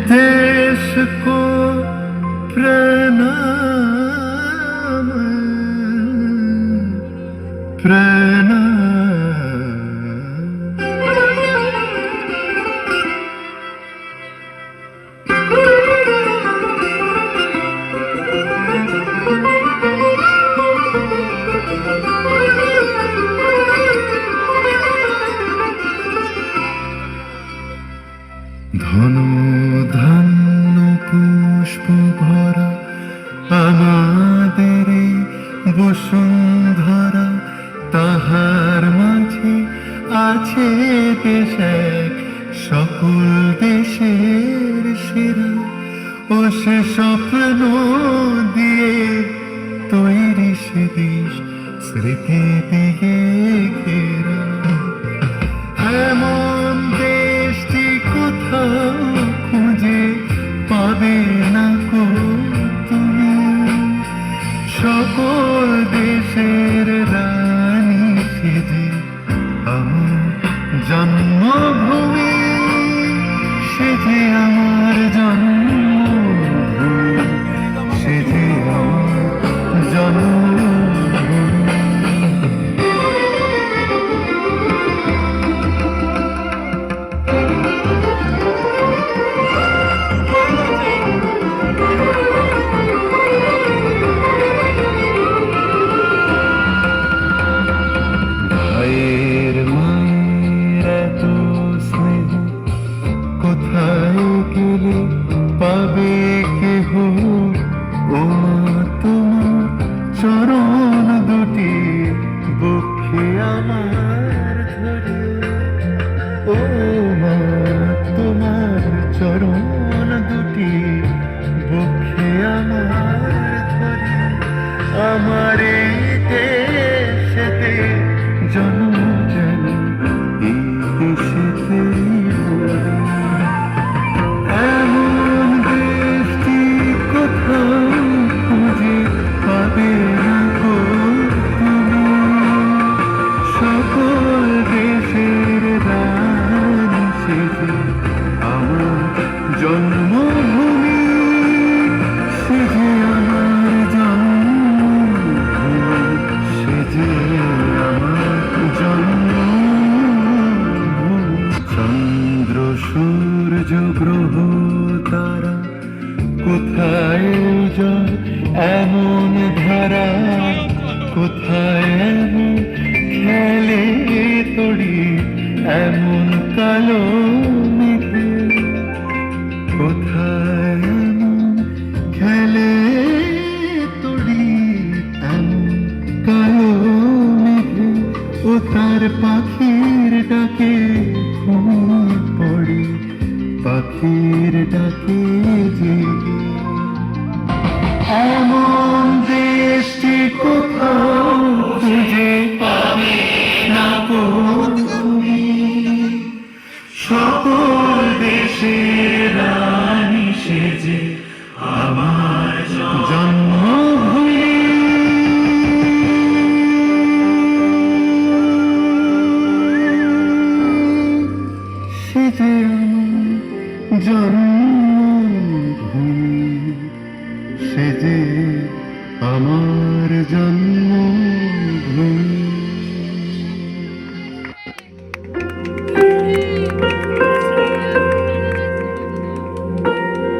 देश को प्रणाम प्रणाम। ধন ধান্য পুষ্প ভরা আমাদের এই বসুন্ধরা, তাহার মাঝে আছে দেশ এক সকল দেশের সেরা। ও সে স্বপ্ন দিয়ে তৈরি সে দেশ স্মৃতি দিয়ে ঘেরা। এমন দেশটি কোথাও খুঁজে পাবে না কো তুমি, সকল দেশের রানী সেজে আমার জন্মভূমি, সেজে আমার জন্মভূমি, সেজে আমার জন্মভূমি। ভাইয়ের মায়ের এত স্নেহ কোথায় গেলে পাবে কেহ, ও মা তোমার চরণ দুটি বক্ষে আমার ধরে। ও মা তোমার চরণ দুটি বক্ষে আমার ধরে। আমার এই দেশেতে জন্ম যেন এই দেশেতেই পড়ে। এমন দেশটি কোথাও খুঁজে পাবে না গো তুমি, সকল দেশের রানী সেজে আমার জন্মভূমি, সেজে আমার জন্মভূমি, সেজে আমার জন্মভূমি। চন্দ্র সূর্য গ্রহ তারা কোথায় উজাড় এমন ধারা, কোথায় এমন খেলে তড়ি এমন কালো মেঘে, কোথায় এমন খেলে তড়ি এমন কালো মেঘে। ও তার পাখির ডাকে ঘুমিয়ে পড়ি, পাখির ডাকে জেগে। এমন দেশটি কোথাও খুঁজে পাবে না গো তুমি, সকল দেশের রানী সেজে আমার জন্মভূমি, সেজে আমার জন্মভূমি, সেজে